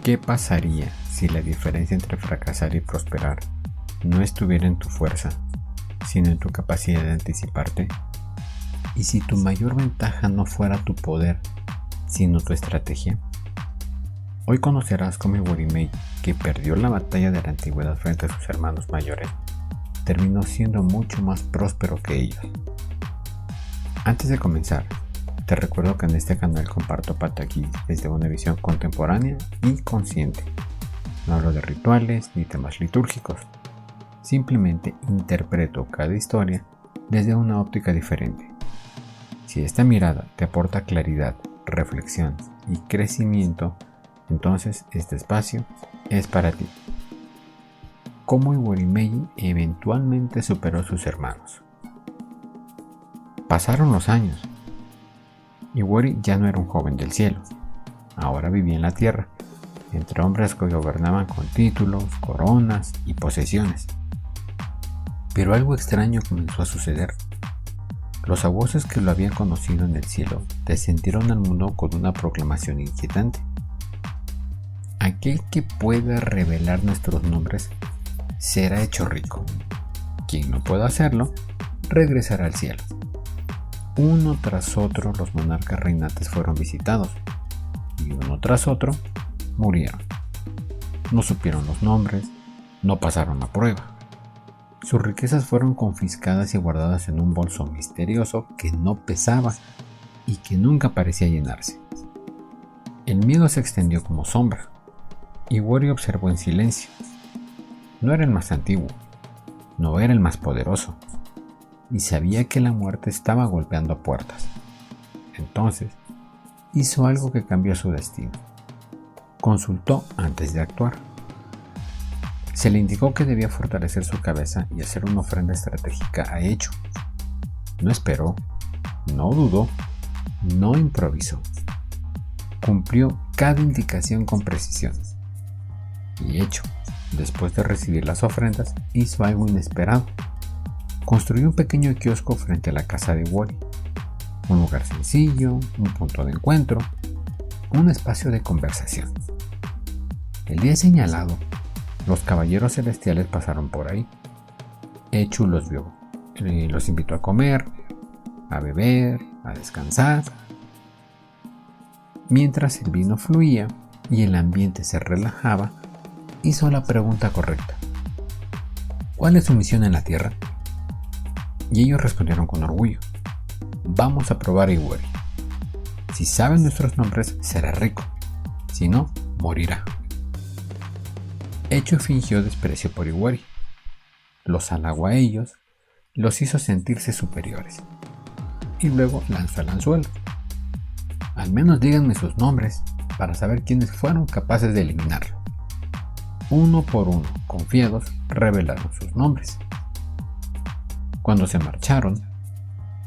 ¿Qué pasaría si la diferencia entre fracasar y prosperar no estuviera en tu fuerza, sino en tu capacidad de anticiparte? ¿Y si tu mayor ventaja no fuera tu poder, sino tu estrategia? Hoy conocerás cómo Iwari Mei, que perdió la batalla de la antigüedad frente a sus hermanos mayores, terminó siendo mucho más próspero que ellos. Antes de comenzar, te recuerdo que en este canal comparto Pataki desde una visión contemporánea y consciente. No hablo de rituales ni temas litúrgicos. Simplemente interpreto cada historia desde una óptica diferente. Si esta mirada te aporta claridad, reflexión y crecimiento, entonces este espacio es para ti. Cómo Iwari Mei eventualmente superó a sus hermanos. Pasaron los años. Iwari ya no era un joven del cielo. Ahora vivía en la tierra, entre hombres que gobernaban con títulos, coronas y posesiones. Pero algo extraño comenzó a suceder. Los abuelos que lo habían conocido en el cielo descendieron al mundo con una proclamación inquietante. Aquel que pueda revelar nuestros nombres será hecho rico. Quien no pueda hacerlo, regresará al cielo. Uno tras otro los monarcas reinantes fueron visitados, y uno tras otro murieron. No supieron los nombres, no pasaron la prueba. Sus riquezas fueron confiscadas y guardadas en un bolso misterioso que no pesaba y que nunca parecía llenarse. El miedo se extendió como sombra. Iwari observó en silencio. No era el más antiguo, no era el más poderoso, y sabía que la muerte estaba golpeando a puertas. Entonces, hizo algo que cambió su destino. Consultó antes de actuar. Se le indicó que debía fortalecer su cabeza y hacer una ofrenda estratégica a Echu. No esperó, no dudó, no improvisó. Cumplió cada indicación con precisión. Y Echu, después de recibir las ofrendas, hizo algo inesperado. Construyó un pequeño kiosco frente a la casa de Iwari. Un lugar sencillo, un punto de encuentro, un espacio de conversación. El día señalado, los caballeros celestiales pasaron por ahí. Echu los vio, los invitó a comer, a beber, a descansar. Mientras el vino fluía y el ambiente se relajaba, hizo la pregunta correcta. ¿Cuál es su misión en la Tierra? Y ellos respondieron con orgullo. Vamos a probar a Iwari. Si sabe nuestros nombres, será rico. Si no, morirá. Echu fingió desprecio por Iwari. Los halagó a ellos, los hizo sentirse superiores. Y luego lanzó el anzuelo. Al menos díganme sus nombres para saber quiénes fueron capaces de eliminarlo. Uno por uno, confiados, revelaron sus nombres. Cuando se marcharon,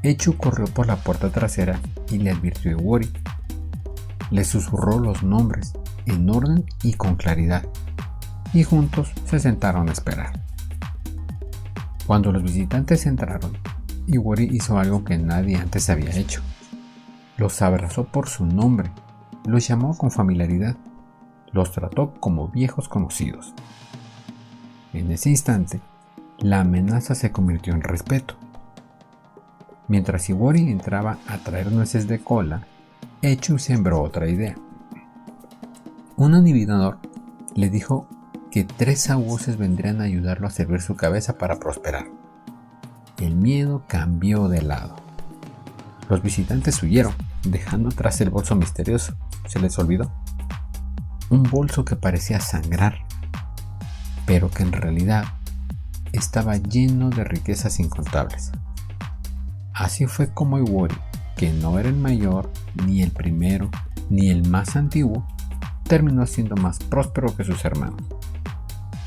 Echu corrió por la puerta trasera y le advirtió a Iwari. Le susurró los nombres en orden y con claridad, y juntos se sentaron a esperar. Cuando los visitantes entraron, Iwari hizo algo que nadie antes había hecho. Los abrazó por su nombre, los llamó con familiaridad, los trató como viejos conocidos. En ese instante, la amenaza se convirtió en respeto. Mientras Iwari entraba a traer nueces de cola, Echu sembró otra idea. Un adivinador le dijo que 3 sabuesos vendrían a ayudarlo a servir su cabeza para prosperar. El miedo cambió de lado. Los visitantes huyeron, dejando atrás el bolso misterioso. ¿Se les olvidó? Un bolso que parecía sangrar, pero que en realidad estaba lleno de riquezas incontables. Así fue como Iwari, que no era el mayor, ni el primero, ni el más antiguo, terminó siendo más próspero que sus hermanos,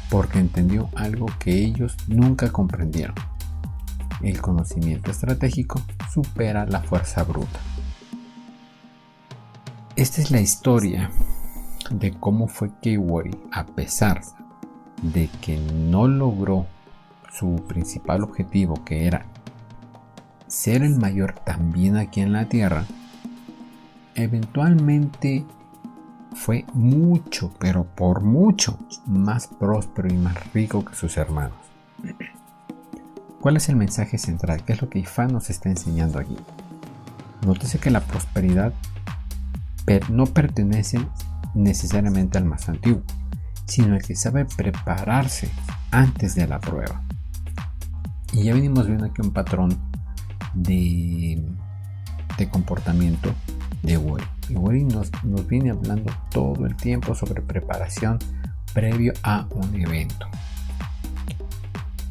porque entendió algo que ellos nunca comprendieron. El conocimiento estratégico supera la fuerza bruta. Esta es la historia de cómo fue que Iwari, a pesar de que no logró su principal objetivo, que era ser el mayor también aquí en la Tierra, eventualmente fue mucho, pero por mucho, más próspero y más rico que sus hermanos. ¿Cuál es el mensaje central? ¿Qué es lo que Ifá nos está enseñando aquí? Nótese que la prosperidad no pertenece necesariamente al más antiguo, sino al que sabe prepararse antes de la prueba. Y ya venimos viendo aquí un patrón de comportamiento de Wori. Y Wori nos viene hablando todo el tiempo sobre preparación previo a un evento.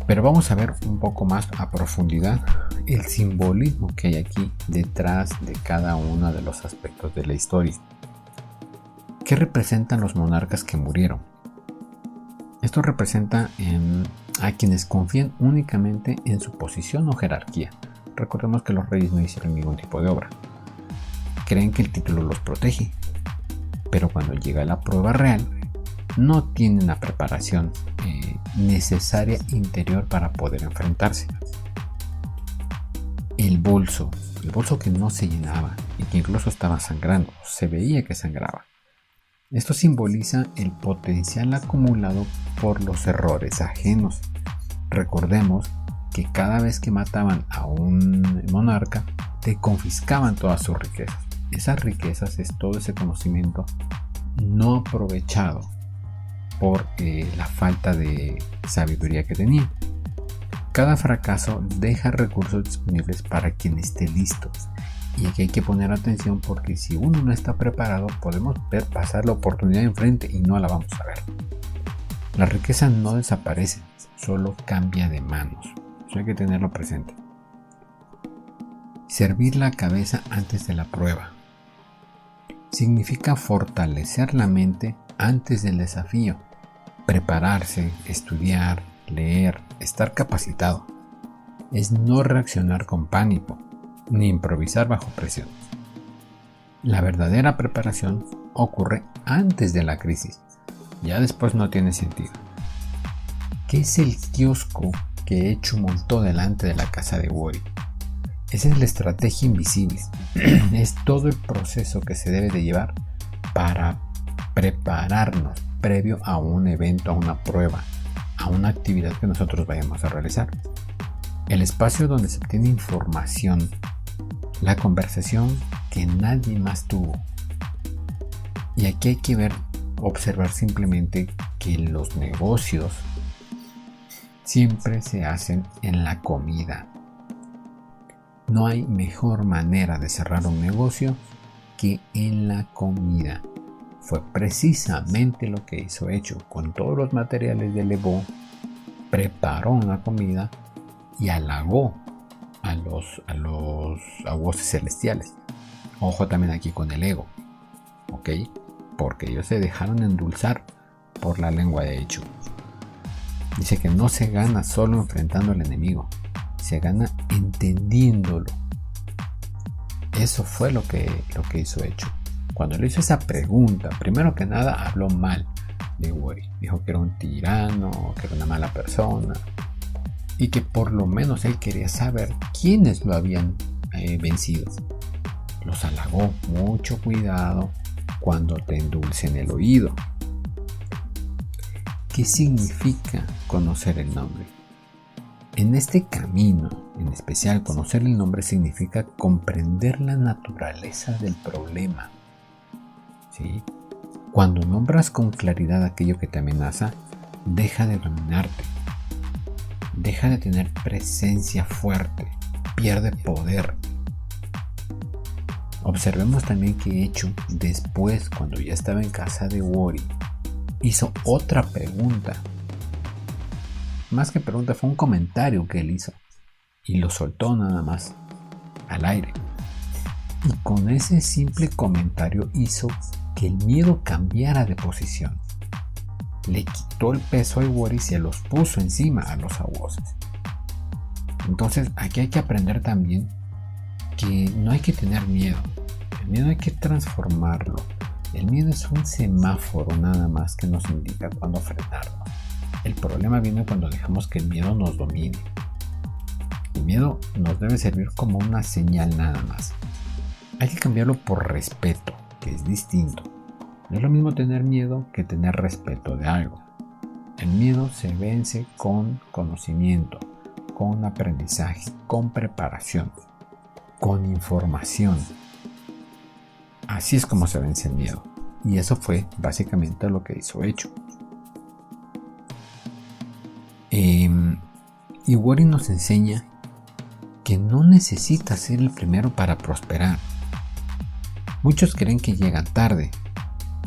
Pero vamos a ver un poco más a profundidad el simbolismo que hay aquí detrás de cada uno de los aspectos de la historia. ¿Qué representan los monarcas que murieron? Esto representa a quienes confían únicamente en su posición o jerarquía. Recordemos que los reyes no hicieron ningún tipo de obra. Creen que el título los protege, pero cuando llega la prueba real, no tienen la preparación necesaria interior para poder enfrentarse. El bolso que no se llenaba y que incluso estaba sangrando, se veía que sangraba. Esto simboliza el potencial acumulado por los errores ajenos. Recordemos que cada vez que mataban a un monarca, te confiscaban todas sus riquezas. Esas riquezas es todo ese conocimiento no aprovechado por la falta de sabiduría que tenía. Cada fracaso deja recursos disponibles para quien esté listo. Y aquí hay que poner atención porque si uno no está preparado, podemos ver pasar la oportunidad enfrente y no la vamos a ver. La riqueza no desaparece, solo cambia de manos. Eso hay que tenerlo presente. Servir la cabeza antes de la prueba significa fortalecer la mente antes del desafío. Prepararse, estudiar, leer, estar capacitado. Es no reaccionar con pánico, ni improvisar bajo presión. La verdadera preparación ocurre antes de la crisis. Ya después no tiene sentido. ¿Qué es el kiosco que Echu montó delante de la casa de Wori? Esa es la estrategia invisible. Es todo el proceso que se debe de llevar para prepararnos previo a un evento, a una prueba, a una actividad que nosotros vayamos a realizar. El espacio donde se obtiene información, la conversación que nadie más tuvo. Y aquí hay que observar simplemente que los negocios siempre se hacen en la comida. No hay mejor manera de cerrar un negocio que en la comida. Fue precisamente lo que hizo Echu con todos los materiales de Lebó. Preparó una comida y halagó a los voces celestiales. Ojo también aquí con el ego, ¿ok? Porque ellos se dejaron endulzar por la lengua de Echu. Dice que no se gana solo enfrentando al enemigo, se gana entendiéndolo. Eso fue lo que hizo Echu. Cuando le hizo esa pregunta, primero que nada habló mal de Wori. Dijo que era un tirano, que era una mala persona y que por lo menos él quería saber quiénes lo habían vencido. Los halagó. Mucho cuidado cuando te endulcen el oído. ¿Qué significa conocer el nombre? En este camino, en especial, conocer el nombre significa comprender la naturaleza del problema. ¿Sí? Cuando nombras con claridad aquello que te amenaza, deja de dominarte. Deja de tener presencia fuerte. Pierde poder. Observemos también que Echu, después, cuando ya estaba en casa de Wori, hizo otra pregunta. Más que pregunta, fue un comentario que él hizo. Y lo soltó nada más al aire. Y con ese simple comentario hizo que el miedo cambiara de posición. Le quitó el peso a Wori y se los puso encima a los aguoses. Entonces aquí hay que aprender también que no hay que tener miedo. El miedo hay que transformarlo. El miedo es un semáforo nada más que nos indica cuándo frenarnos. El problema viene cuando dejamos que el miedo nos domine. El miedo nos debe servir como una señal nada más. Hay que cambiarlo por respeto, que es distinto. No es lo mismo tener miedo que tener respeto de algo. El miedo se vence con conocimiento, con aprendizaje, con preparación, con información. Así es como se vence el miedo. Y eso fue básicamente lo que hizo Echu. Iwori nos enseña que no necesitas ser el primero para prosperar. Muchos creen que llegan tarde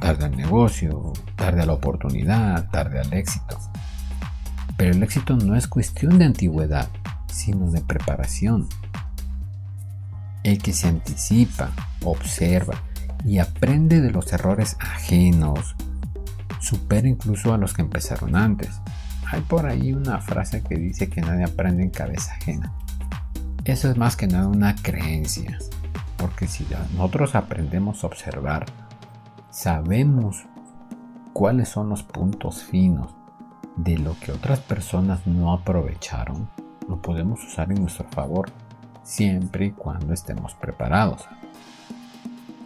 al negocio, tarde a la oportunidad, tarde al éxito. Pero el éxito no es cuestión de antigüedad, sino de preparación. El que se anticipa, observa y aprende de los errores ajenos, supera incluso a los que empezaron antes. Hay por ahí una frase que dice que nadie aprende en cabeza ajena. Eso es más que nada una creencia, porque si nosotros aprendemos a observar, sabemos cuáles son los puntos finos de lo que otras personas no aprovecharon, lo podemos usar en nuestro favor, siempre y cuando estemos preparados.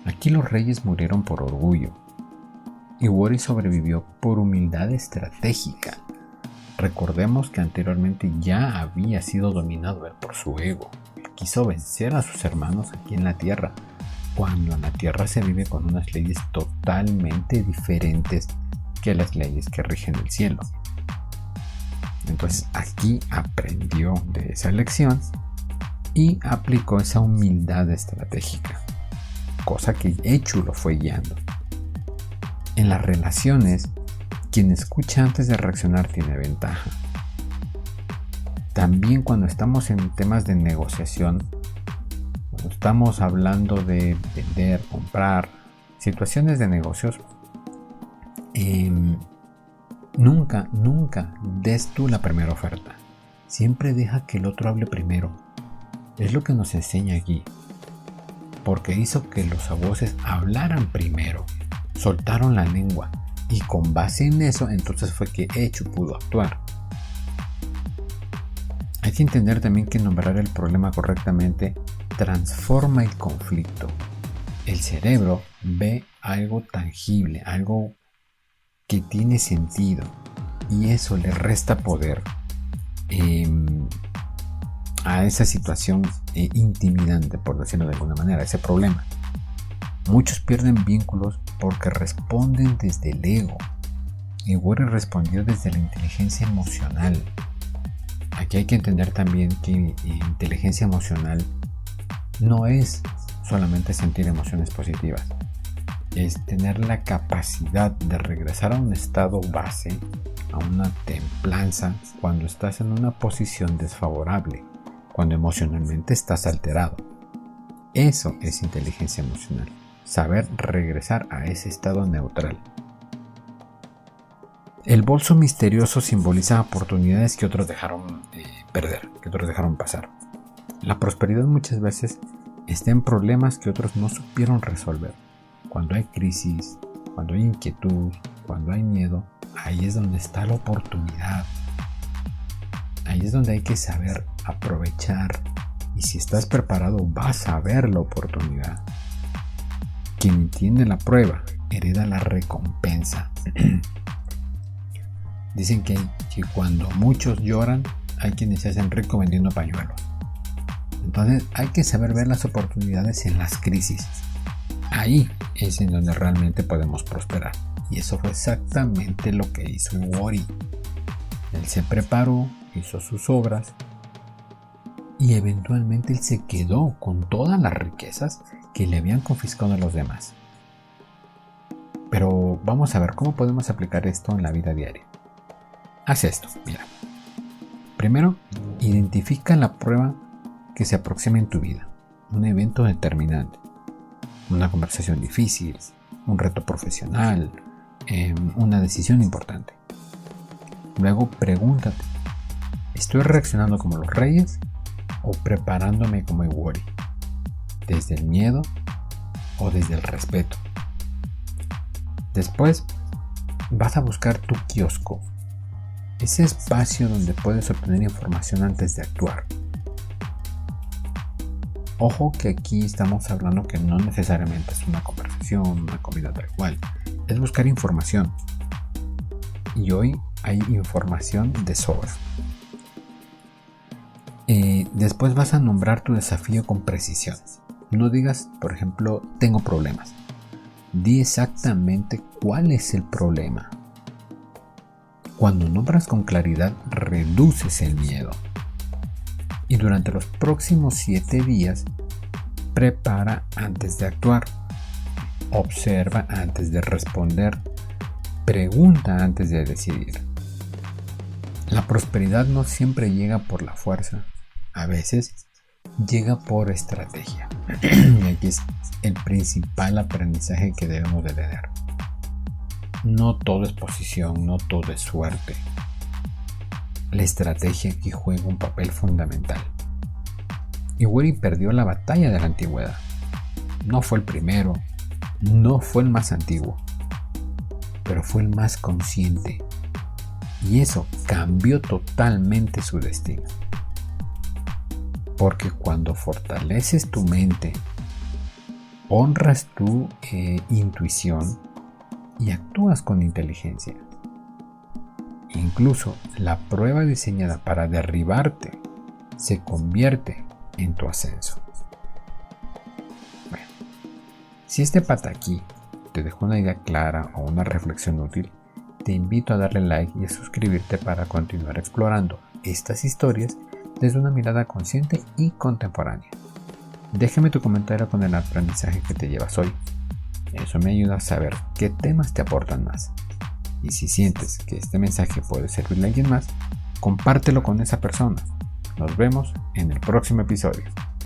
Aquí los reyes murieron por orgullo. Iwori sobrevivió por humildad estratégica. Recordemos que anteriormente ya había sido dominado él por su ego. Él quiso vencer a sus hermanos aquí en la tierra, cuando en la tierra se vive con unas leyes totalmente diferentes que las leyes que rigen el cielo. Entonces aquí aprendió de esa lección y aplicó esa humildad estratégica, cosa que Echu lo fue guiando. En las relaciones, quien escucha antes de reaccionar tiene ventaja. También cuando estamos en temas de negociación, cuando estamos hablando de vender, comprar, situaciones de negocios, nunca des tú la primera oferta. Siempre deja que el otro hable primero. Es lo que nos enseña aquí, porque hizo que los sabueses hablaran primero, soltaron la lengua, y con base en eso entonces fue que Echu pudo actuar. Hay que entender también que nombrar el problema correctamente transforma el conflicto. El cerebro ve algo tangible, algo que tiene sentido, y eso le resta poder a esa situación intimidante, por decirlo de alguna manera, ese problema. Muchos pierden vínculos porque responden desde el ego. Iwori respondió desde la inteligencia emocional. Aquí hay que entender también que inteligencia emocional no es solamente sentir emociones positivas, es tener la capacidad de regresar a un estado base, a una templanza cuando estás en una posición desfavorable, cuando emocionalmente estás alterado. Eso es inteligencia emocional, saber regresar a ese estado neutral. El bolso misterioso simboliza oportunidades que otros dejaron perder, que otros dejaron pasar. La prosperidad muchas veces está en problemas que otros no supieron resolver. Cuando hay crisis, cuando hay inquietud, cuando hay miedo, ahí es donde está la oportunidad. Ahí es donde hay que saber aprovechar, y si estás preparado vas a ver la oportunidad. Quien entiende la prueba hereda la recompensa. Dicen que cuando muchos lloran, hay quienes se hacen ricos vendiendo pañuelos. Entonces hay que saber ver las oportunidades en las crisis. Ahí es en donde realmente podemos prosperar. Y eso fue exactamente lo que hizo Iwori. Él se preparó, hizo sus obras, y eventualmente él se quedó con todas las riquezas que le habían confiscado a los demás. Pero vamos a ver cómo podemos aplicar esto en la vida diaria. Haz esto, mira. Primero, identifica la prueba que se aproxima en tu vida. Un evento determinante, una conversación difícil, un reto profesional, una decisión importante. Luego pregúntate, ¿estoy reaccionando como los reyes o preparándome como Iwori? ¿Desde el miedo o desde el respeto? Después vas a buscar tu kiosco, ese espacio donde puedes obtener información antes de actuar. Ojo que aquí estamos hablando que no necesariamente es una conversación, una comida tal cual. es buscar información. Y hoy hay información de sobra. Después vas a nombrar tu desafío con precisión. No digas, por ejemplo, tengo problemas. Di exactamente cuál es el problema. Cuando nombras con claridad, reduces el miedo. Y durante los próximos 7 días, prepara antes de actuar. Observa antes de responder. Pregunta antes de decidir. La prosperidad no siempre llega por la fuerza. A veces llega por estrategia. Y aquí es el principal aprendizaje que debemos de tener. No todo es posición, no todo es suerte. La estrategia aquí juega un papel fundamental. Iweri perdió la batalla de la antigüedad. No fue el primero, no fue el más antiguo, pero fue el más consciente. Y eso cambió totalmente su destino. Porque cuando fortaleces tu mente, honras tu intuición y actúas con inteligencia, incluso la prueba diseñada para derribarte se convierte en tu ascenso. Bueno, si este pataquí te dejó una idea clara o una reflexión útil, te invito a darle like y a suscribirte para continuar explorando estas historias desde una mirada consciente y contemporánea. Déjame tu comentario con el aprendizaje que te llevas hoy. Eso me ayuda a saber qué temas te aportan más. Y si sientes que este mensaje puede servirle a alguien más, compártelo con esa persona. Nos vemos en el próximo episodio.